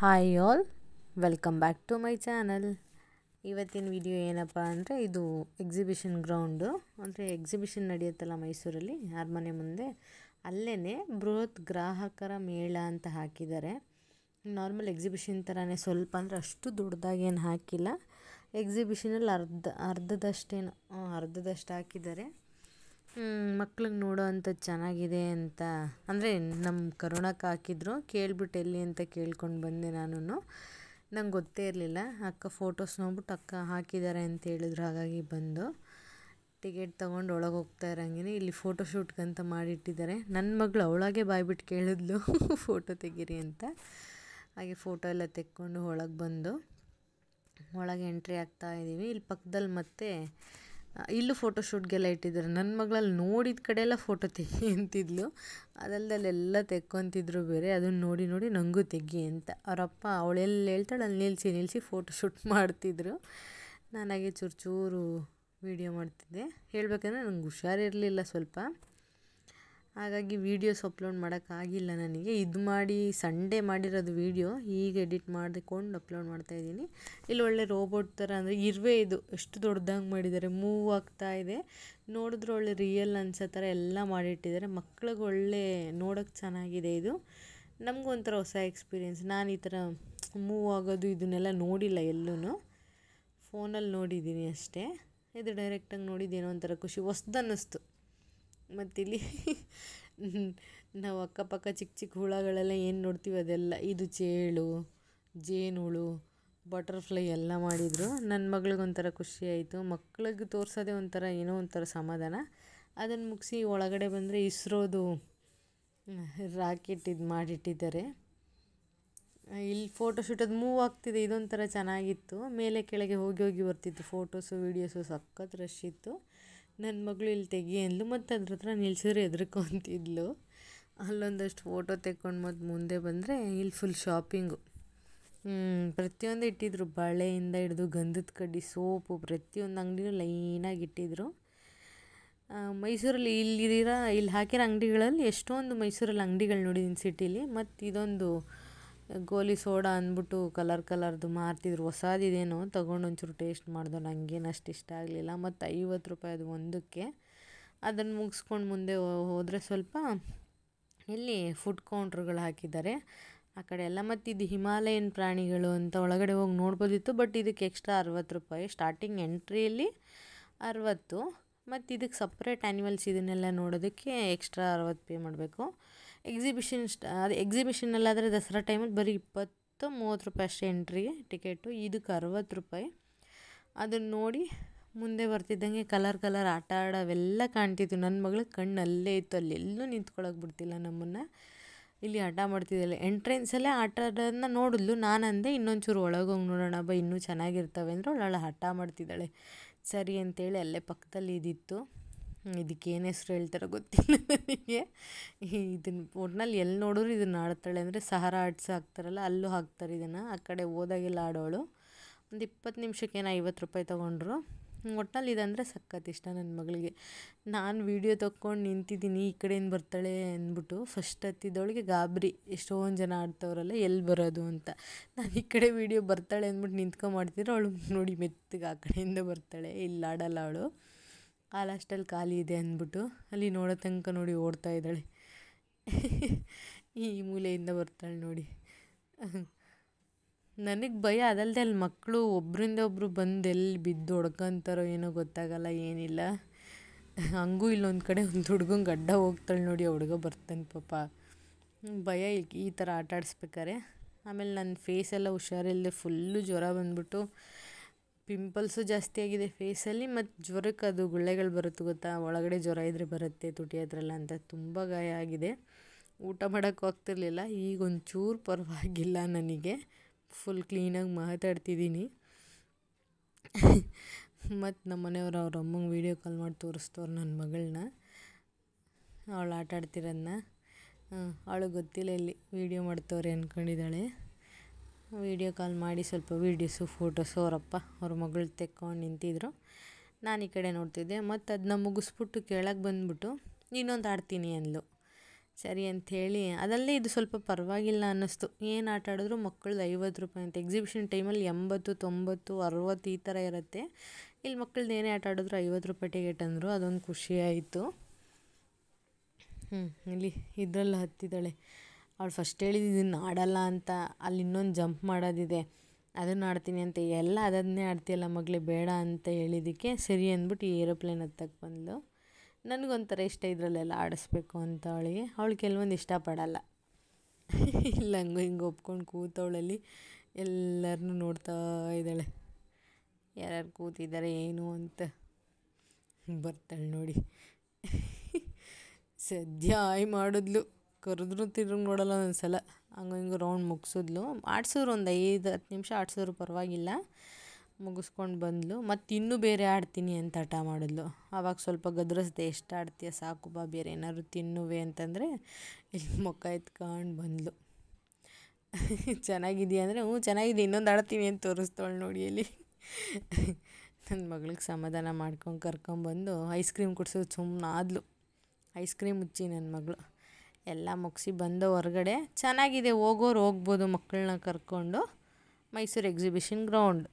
Hi all, welcome back to my channel. ಇವತ್ತಿನ video ಏನಪ್ಪ ಅಂದರೆ ಇದು ಎಕ್ಸಿಬಿಷನ್ ಗ್ರೌಂಡು. ಅಂದರೆ ಎಕ್ಸಿಬಿಷನ್ ನಡೆಯುತ್ತಲ್ಲ ಮೈಸೂರಲ್ಲಿ ಅರಮನೆ ಮುಂದೆ, ಅಲ್ಲೇ ಬೃಹತ್ ಗ್ರಾಹಕರ ಮೇಳ ಅಂತ ಹಾಕಿದ್ದಾರೆ. ನಾರ್ಮಲ್ ಎಕ್ಸಿಬಿಷನ್ ಥರನೇ, ಸ್ವಲ್ಪ ಅಂದರೆ ಅಷ್ಟು ದೊಡ್ಡದಾಗೇನು ಹಾಕಿಲ್ಲ. ಎಕ್ಸಿಬಿಷನಲ್ಲಿ ಅರ್ಧದಷ್ಟು ಹಾಕಿದ್ದಾರೆ. ಮಕ್ಳಿಗೆ ನೋಡೋ ಅಂಥದ್ದು ಚೆನ್ನಾಗಿದೆ ಅಂತ, ಅಂದರೆ ನಮ್ಮ ಕರೋಣಕ್ಕೆ ಹಾಕಿದ್ರು, ಕೇಳ್ಬಿಟ್ಟು ಎಲ್ಲಿ ಅಂತ ಕೇಳ್ಕೊಂಡು ಬಂದೆ. ನಂಗೆ ಗೊತ್ತೇ ಇರಲಿಲ್ಲ. ಅಕ್ಕ ಫೋಟೋಸ್ ನೋಡ್ಬಿಟ್ಟು ಅಕ್ಕ ಹಾಕಿದ್ದಾರೆ ಅಂತ ಹೇಳಿದ್ರು, ಹಾಗಾಗಿ ಬಂದು ಟಿಕೆಟ್ ತೊಗೊಂಡು ಒಳಗೆ ಹೋಗ್ತಾ ಇರೋಂಗೆ ಇಲ್ಲಿ ಫೋಟೋಶೂಟ್ಗಂತ ಮಾಡಿಟ್ಟಿದ್ದಾರೆ. ನನ್ನ ಮಗಳು ಅವಳಾಗೆ ಬಾಯ್ಬಿಟ್ಟು ಕೇಳಿದ್ಲು ಫೋಟೋ ತೆಗೀರಿ ಅಂತ. ಹಾಗೆ ಫೋಟೋ ಎಲ್ಲ ತೆಕ್ಕೊಂಡು ಒಳಗೆ ಬಂದು ಒಳಗೆ ಎಂಟ್ರಿ ಆಗ್ತಾ ಇದ್ದೀವಿ. ಇಲ್ಲಿ ಪಕ್ಕದಲ್ಲಿ ಮತ್ತೆ ಇಲ್ಲೂ ಫೋಟೋಶೂಟ್ಗೆಲ್ಲ ಇಟ್ಟಿದ್ದಾರೆ. ನನ್ನ ಮಗಳಲ್ಲಿ ನೋಡಿದ ಕಡೆ ಎಲ್ಲ ಫೋಟೋ ತೆಗಿ ಅಂತಿದ್ಲು. ಅದಲ್ಲೆಲ್ಲ ತೆಕ್ಕೊತಿದ್ರು ಬೇರೆ. ಅದನ್ನು ನೋಡಿ ನೋಡಿ ನನಗೂ ತೆಗಿ ಅಂತ ಅವರಪ್ಪ ಅವಳೆಲ್ಲಿ ಹೇಳ್ತಾಳೆ ಅಲ್ಲಿ ನಿಲ್ಲಿಸಿ ಫೋಟೋಶೂಟ್ ಮಾಡ್ತಿದ್ರು. ನಾನಾಗೆ ಚೂರು ವೀಡಿಯೋ ಮಾಡ್ತಿದ್ದೆ. ಹೇಳ್ಬೇಕಂದ್ರೆ ನಂಗೆ ಹುಷಾರಿರಲಿಲ್ಲ ಸ್ವಲ್ಪ, ಹಾಗಾಗಿ ವೀಡಿಯೋಸ್ ಅಪ್ಲೋಡ್ ಮಾಡೋಕ್ಕಾಗಿಲ್ಲ ನನಗೆ. ಇದು ಮಾಡಿ ಸಂಡೇ ಮಾಡಿರೋದು ವೀಡಿಯೋ ಈಗ ಎಡಿಟ್ ಮಾಡಿಕೊಂಡು ಅಪ್ಲೋಡ್ ಮಾಡ್ತಾಯಿದ್ದೀನಿ. ಇಲ್ಲಿ ಒಳ್ಳೆ ರೋಬೋಟ್ ಥರ, ಅಂದರೆ ಇರುವೆ ಇದು ಎಷ್ಟು ದೊಡ್ಡದಾಗಿ ಮಾಡಿದ್ದಾರೆ, ಮೂವ್ ಆಗ್ತಾ ಇದೆ. ನೋಡಿದ್ರೆ ಒಳ್ಳೆ ರಿಯಲ್ ಅನ್ಸೋ ಥರ ಎಲ್ಲ ಮಾಡಿಟ್ಟಿದ್ದಾರೆ. ಮಕ್ಳಿಗೆ ಒಳ್ಳೆ ನೋಡೋಕ್ಕೆ ಚೆನ್ನಾಗಿದೆ ಇದು. ನಮಗೂ ಒಂಥರ ಹೊಸ ಎಕ್ಸ್ಪೀರಿಯೆನ್ಸ್. ನಾನು ಈ ಥರ ಮೂವ್ ಆಗೋದು ಇದನ್ನೆಲ್ಲ ನೋಡಿಲ್ಲ ಎಲ್ಲೂ, ಫೋನಲ್ಲಿ ನೋಡಿದ್ದೀನಿ ಅಷ್ಟೇ. ಇದು ಡೈರೆಕ್ಟಾಗಿ ನೋಡಿದ್ದೇನೋ ಒಂಥರ ಖುಷಿ, ಹೊಸ್ದು ಅನ್ನಿಸ್ತು. ಮತ್ತಿಲ್ಲಿ ನಾವು ಅಕ್ಕಪಕ್ಕ ಚಿಕ್ಕ ಹುಳಗಳೆಲ್ಲ ಏನು ನೋಡ್ತೀವಿ ಅದೆಲ್ಲ, ಇದು ಚೇಳು, ಜೇನುಹುಳು, ಬಟರ್ಫ್ಲೈ ಎಲ್ಲ ಮಾಡಿದರು. ನನ್ನ ಮಗಳಿಗೊಂಥರ ಖುಷಿ ಆಯಿತು. ಮಕ್ಳಿಗೆ ತೋರಿಸೋದೇ ಒಂಥರ ಏನೋ ಒಂಥರ ಸಮಾಧಾನ. ಅದನ್ನು ಮುಗಿಸಿ ಒಳಗಡೆ ಬಂದರೆ ಇಸ್ರೋದು ರಾಕೆಟ್ ಇದು ಮಾಡಿಟ್ಟಿದ್ದಾರೆ. ಇಲ್ಲಿ ಫೋಟೋಶೂಟ್ ಅದು ಮೂವ್ ಆಗ್ತಿದೆ, ಇದೊಂಥರ ಚೆನ್ನಾಗಿತ್ತು. ಮೇಲೆ ಕೆಳಗೆ ಹೋಗಿ ಬರ್ತಿತ್ತು ಫೋಟೋಸು ವೀಡಿಯೋಸು, ಸಖತ್ ರಶ್ ಇತ್ತು. ನನ್ನ ಮಗಳು ಇಲ್ಲಿ ತೆಗಿ ಅಂದ್ಲು, ಮತ್ತು ಅದ್ರ ಹತ್ರ ನಿಲ್ಸಿದ್ರೆ ಹೆದರ್ಕೊಂತಿದ್ಲು. ಅಲ್ಲೊಂದಷ್ಟು ಫೋಟೋ ತೆಕ್ಕೊಂಡು ಮತ್ತು ಮುಂದೆ ಬಂದರೆ ಇಲ್ಲಿ ಫುಲ್ ಶಾಪಿಂಗು. ಪ್ರತಿಯೊಂದು ಇಟ್ಟಿದ್ರು, ಬಳೆಯಿಂದ ಹಿಡಿದು ಗಂಧದ ಕಡ್ಡಿ, ಸೋಪು, ಪ್ರತಿಯೊಂದು ಅಂಗಡಿನೂ ಲೈನಾಗಿ ಇಟ್ಟಿದ್ರು. ಮೈಸೂರಲ್ಲಿ ಇಲ್ಲಿ ಹಾಕಿರೋ ಅಂಗಡಿಗಳಲ್ಲಿ ಎಷ್ಟೊಂದು ಮೈಸೂರಲ್ಲಿ ಅಂಗಡಿಗಳು ನೋಡಿದ್ದೀನಿ ಸಿಟೀಲಿ. ಮತ್ತು ಇದೊಂದು ಗೋಲಿ ಸೋಡಾ ಅಂದ್ಬಿಟ್ಟು ಕಲರ್ದು ಮಾರ್ತಿದ್ರು, ಹೊಸದಿದೇನೋ ತೊಗೊಂಡು ಒಂಚೂರು ಟೇಸ್ಟ್ ಮಾಡಿದೆ. ನನಗೇನು ಅಷ್ಟು ಇಷ್ಟ ಆಗಲಿಲ್ಲ. ಮತ್ತು 50 ರೂಪಾಯಿ ಅದು ಒಂದಕ್ಕೆ. ಅದನ್ನು ಮುಗಿಸ್ಕೊಂಡು ಮುಂದೆ ಹೋದರೆ ಸ್ವಲ್ಪ ಇಲ್ಲಿ ಫುಡ್ ಕೌಂಟ್ರುಗಳು ಹಾಕಿದ್ದಾರೆ ಆ ಕಡೆ ಎಲ್ಲ. ಮತ್ತು ಇದು ಹಿಮಾಲಯನ್ ಪ್ರಾಣಿಗಳು ಅಂತ ಒಳಗಡೆ ಹೋಗಿ ನೋಡ್ಬೋದಿತ್ತು, ಬಟ್ ಇದಕ್ಕೆ ಎಕ್ಸ್ಟ್ರಾ 60 ರೂಪಾಯಿ. ಸ್ಟಾರ್ಟಿಂಗ್ ಎಂಟ್ರಿಯಲ್ಲಿ 60, ಮತ್ತು ಇದಕ್ಕೆ ಸಪ್ರೇಟ್ ಆ್ಯನಿಮಲ್ಸ್ ಇದನ್ನೆಲ್ಲ ನೋಡೋದಕ್ಕೆ ಎಕ್ಸ್ಟ್ರಾ 60 ಪೇ ಮಾಡಬೇಕು. ಎಕ್ಸಿಬಿಷನ್ನಲ್ಲಾದರೆ ದಸರಾ ಟೈಮಲ್ಲಿ ಬರೀ 20-30 ರೂಪಾಯಿ ಅಷ್ಟೇ ಎಂಟ್ರಿಗೆ ಟಿಕೆಟು. ಇದಕ್ಕೆ 60 ರೂಪಾಯಿ. ಅದನ್ನು ನೋಡಿ ಮುಂದೆ ಬರ್ತಿದ್ದಂಗೆ ಕಲರ್ ಆಟ ಆಡೋವೆಲ್ಲ ಕಾಣ್ತಿತ್ತು. ನನ್ನ ಮಗಳಿಗೆ ಕಣ್ಣು ಅಲ್ಲೇ ಇತ್ತು, ಅಲ್ಲೆಲ್ಲೂ ನಿಂತ್ಕೊಳ್ಳೋಕೆ ಬಿಡ್ತಿಲ್ಲ ನಮ್ಮನ್ನು. ಇಲ್ಲಿ ಆಟ ಮಾಡ್ತಿದ್ದಲ್ಲ, ಎಂಟ್ರೆನ್ಸಲ್ಲೇ ಆಟ ಆಡೋದನ್ನ ನೋಡಿದ್ಲು. ನಾನಂದೆ ಇನ್ನೊಂಚೂರು ಒಳಗೋಗಿ ನೋಡೋಣ ಬಾ, ಇನ್ನೂ ಚೆನ್ನಾಗಿರ್ತವೆ ಅಂದರೆ ಅವಳು ಆಟ ಮಾಡ್ತಿದ್ದಾಳೆ. ಸರಿ ಅಂತೇಳಿ ಅಲ್ಲೇ ಪಕ್ಕದಲ್ಲಿ ಇದಿತ್ತು. ಇದಕ್ಕೇನು ಹೆಸ್ರು ಹೇಳ್ತಾರೋ ಗೊತ್ತಿಲ್ಲ ನನಗೆ. ಇದನ್ನು ಒಟ್ನಲ್ಲಿ ಎಲ್ಲಿ ನೋಡಿದ್ರು ಇದನ್ನು ಆಡ್ತಾಳೆ. ಅಂದರೆ ಸಹಾರಾ ಆರ್ಟ್ಸ್ ಹಾಕ್ತಾರಲ್ಲ, ಅಲ್ಲೂ ಹಾಕ್ತಾರೆ ಇದನ್ನು. ಆ ಕಡೆ ಹೋದಾಗೆಲ್ಲ ಆಡೋಳು. ಒಂದು 20 ನಿಮಿಷಕ್ಕೇನೋ 50 ರೂಪಾಯಿ ತೊಗೊಂಡ್ರು. ಒಟ್ನಲ್ಲಿ ಇದಂದರೆ ಸಖತ್ ಇಷ್ಟ ನನ್ನ ಮಗಳಿಗೆ. ನಾನು ವೀಡಿಯೋ ತೊಗೊಂಡು ನಿಂತಿದ್ದೀನಿ, ಈ ಕಡೆಯಿಂದ ಬರ್ತಾಳೆ ಅಂದ್ಬಿಟ್ಟು. ಫಸ್ಟ್ ಹತ್ತಿದ್ದವಳಿಗೆ ಗಾಬರಿ, ಎಷ್ಟೊಂದು ಜನ ಆಡ್ತವ್ರಲ್ಲ ಎಲ್ಲಿ ಬರೋದು ಅಂತ. ನಾನು ಈ ಕಡೆ ವೀಡಿಯೋ ಬರ್ತಾಳೆ ಅಂದ್ಬಿಟ್ಟು ನಿಂತ್ಕೊಂಡ್ಮಾಡ್ತಿದ್ರೆ ಅವಳು ನೋಡಿ ಮೆತ್ತಗೆ ಆ ಕಡೆಯಿಂದ ಬರ್ತಾಳೆ, ಇಲ್ಲಿ ಆಡಲ್ಲ ಅವಳು. ಆ ಲಾಸ್ಟಲ್ಲಿ ಖಾಲಿ ಇದೆ ಅಂದ್ಬಿಟ್ಟು ಅಲ್ಲಿ ನೋಡೋ ತನಕ ನೋಡಿ ಓಡ್ತಾ ಇದ್ದಾಳೆ. ಈ ಮೂಲೆಯಿಂದ ಬರ್ತಾಳೆ ನೋಡಿ. ನನಗೆ ಭಯ ಅದಲ್ಲದೆ ಅಲ್ಲಿ ಮಕ್ಕಳು ಒಬ್ಬರಿಂದ ಒಬ್ಬರು ಬಂದು ಎಲ್ಲಿ ಬಿದ್ದು ಹೊಡ್ಕೊಂತಾರೋ ಏನೋ ಗೊತ್ತಾಗಲ್ಲ, ಏನಿಲ್ಲ. ಹಂಗೂ ಇಲ್ಲೊಂದು ಕಡೆ ಒಂದು ಹುಡ್ಗಂಗೆ ಗಡ್ಡ ಹೋಗ್ತಾಳೆ ನೋಡಿ, ಆ ಹುಡುಗ ಬರ್ತಾನೆ ಪಾಪ. ಭಯ ಈ ಥರ ಆಟ ಆಡಿಸ್ಬೇಕಾರೆ. ಆಮೇಲೆ ನನ್ನ ಫೇಸೆಲ್ಲ ಹುಷಾರಿಲ್ಲದೆ ಫುಲ್ಲು ಜ್ವರ ಬಂದ್ಬಿಟ್ಟು ಪಿಂಪಲ್ಸು ಜಾಸ್ತಿ ಆಗಿದೆ ಫೇಸಲ್ಲಿ. ಮತ್ತು ಜ್ವರಕ್ಕೆ ಅದು ಗುಳ್ಳೆಗಳು ಬರುತ್ತೆ ಗೊತ್ತಾ, ಒಳಗಡೆ ಜ್ವರ ಇದ್ದರೆ ಬರುತ್ತೆ ತುಟಿ ಹತ್ರಲ್ಲ ಅಂತ. ತುಂಬ ಗಾಯ ಆಗಿದೆ. ಊಟ ಮಾಡೋಕ್ಕೂ ಆಗ್ತಿರ್ಲಿಲ್ಲ. ಈಗ ಒಂಚೂರು ಪರವಾಗಿಲ್ಲ ನನಗೆ, ಫುಲ್ ಕ್ಲೀನಾಗಿ ಮಾತಾಡ್ತಿದ್ದೀನಿ. ಮತ್ತು ನಮ್ಮ ಮನೆಯವರು ಅವ್ರ ಅಮ್ಮಂಗೆ ವೀಡಿಯೋ ಕಾಲ್ ಮಾಡಿ ತೋರಿಸ್ತವ್ರು ನನ್ನ ಮಗಳನ್ನ, ಅವಳು ಆಟ ಆಡ್ತಿರೋದನ್ನ. ಅವಳಿಗೆ ಗೊತ್ತಿಲ್ಲ ಇಲ್ಲಿ ವೀಡಿಯೋ ಮಾಡ್ತವ್ರೆ ಅಂದ್ಕೊಂಡಿದ್ದಾಳೆ. ವೀಡಿಯೋ ಕಾಲ್ ಮಾಡಿ ಸ್ವಲ್ಪ ವೀಡಿಯೋಸು ಫೋಟೋಸು ಅವರಪ್ಪ ಅವ್ರ ಮಗಳು ತೆಕ್ಕೊಂಡು ನಿಂತಿದ್ರು. ನಾನು ಈ ಕಡೆ ನೋಡ್ತಿದ್ದೆ. ಮತ್ತು ಅದನ್ನ ಮುಗಿಸ್ಬಿಟ್ಟು ಕೆಳಗೆ ಬಂದುಬಿಟ್ಟು ಇನ್ನೊಂದು ಆಡ್ತೀನಿ ಅಂದ್ಲು. ಸರಿ ಅಂಥೇಳಿ ಅದಲ್ಲದೆ ಇದು ಸ್ವಲ್ಪ ಪರವಾಗಿಲ್ಲ ಅನ್ನಿಸ್ತು. ಏನು ಆಟ ಆಡಿದ್ರು ಮಕ್ಕಳದ್ದು 50 ರೂಪಾಯಿ ಅಂತ. ಎಕ್ಸಿಬಿಷನ್ ಟೈಮಲ್ಲಿ 80, 90, 60 ಈ ಥರ ಇರುತ್ತೆ. ಇಲ್ಲಿ ಮಕ್ಕಳದ್ದು ಏನೇ ಆಟ ಆಡಿದ್ರು 50 ರೂಪಾಯಿ ಟಿಕೆಟ್ ಅಂದರು. ಅದೊಂದು ಖುಷಿ ಆಯಿತು. ಇಲ್ಲಿ ಇದರಲ್ಲಿ ಹತ್ತಿದ್ದಾಳೆ. ಅವಳು ಫಸ್ಟ್ ಹೇಳಿದ್ದು ಇದನ್ನು ಆಡಲ್ಲ ಅಂತ. ಅಲ್ಲಿ ಇನ್ನೊಂದು ಜಂಪ್ ಮಾಡೋದಿದೆ, ಅದನ್ನು ಆಡ್ತೀನಿ ಅಂತ. ಎಲ್ಲ ಅದನ್ನೇ ಆಡ್ತೀಯಲ್ಲ ಮಗಳೇ, ಬೇಡ ಅಂತ ಹೇಳಿದ್ದಕ್ಕೆ ಸರಿ ಅಂದ್ಬಿಟ್ಟು ಈ ಏರೋಪ್ಲೇನ್ ಹತ್ತಕ್ಕೆ ಬಂದಳು. ನನಗೊಂಥರ ಇಷ್ಟ ಇದರಲ್ಲೆಲ್ಲ ಆಡಿಸ್ಬೇಕು ಅಂತ ಅವಳು ಕೆಲವೊಂದು ಇಷ್ಟಪಡಲ್ಲ. ಇಲ್ಲ ಹಂಗೋ ಹಿಂಗೆ ಒಪ್ಕೊಂಡು ಕೂತವಳಲ್ಲಿ ಎಲ್ಲರನ್ನೂ ನೋಡ್ತಾ ಇದ್ದಾಳೆ, ಯಾರ್ಯಾರು ಕೂತಿದ್ದಾರೆ ಏನು ಅಂತ. ಬರ್ತಾಳೆ ನೋಡಿ. ಸದ್ಯ ಆಯ್ ಮಾಡಿದ್ಲು, ಕರೆದ್ರೂ ತಿರುಗಿ ನೋಡಲ್ಲ ಒಂದು ಸಲ. ಹಂಗೋ ಹಿಂಗೋ ರೌಂಡ್ ಮುಗಿಸಿದ್ಲು. ಆಡ್ಸಿದ್ರು ಒಂದು 5-10 ನಿಮಿಷ ಆಡ್ಸಿದ್ರು, ಪರವಾಗಿಲ್ಲ. ಮುಗಿಸ್ಕೊಂಡು ಬಂದಳು. ಮತ್ತು ಇನ್ನೂ ಬೇರೆ ಆಡ್ತೀನಿ ಅಂತ ಹಠ ಮಾಡಿದ್ಲು. ಆವಾಗ ಸ್ವಲ್ಪ ಗದರಿಸ್ದೆ, ಎಷ್ಟು ಆಡ್ತೀಯ ಸಾಕು ಬಾ, ಬೇರೆ ಏನಾದ್ರು ತಿನ್ನುವೆ ಅಂತಂದರೆ ಇಲ್ಲಿ ಮುಖ ಎತ್ಕೊಂಡು ಬಂದಳು. ಚೆನ್ನಾಗಿದೆಯಾ ಅಂದರೆ ಹ್ಞೂ ಚೆನ್ನಾಗಿದೆ, ಇನ್ನೊಂದು ಆಡ್ತೀನಿ ಅಂತ ತೋರಿಸ್ತವಳು ನೋಡಿ ಅಲ್ಲಿ. ನನ್ನ ಮಗಳಿಗೆ ಸಮಾಧಾನ ಮಾಡ್ಕೊಂಡು ಕರ್ಕೊಂಬಂದು ಐಸ್ ಕ್ರೀಮ್ ಕುಡ್ಸೋದು ಸುಮ್ಮನೆ ಆದ್ಲು. ಐಸ್ ಕ್ರೀಮ್ ಹುಚ್ಚಿ ನನ್ನ ಮಗಳು. ಎಲ್ಲ ಮುಗಿಸಿ ಬಂದು ಹೊರಗಡೆ. ಚೆನ್ನಾಗಿದೆ, ಹೋಗೋರು ಹೋಗ್ಬೋದು ಮಕ್ಕಳನ್ನ ಕರ್ಕೊಂಡು. Mysuru exhibition ground.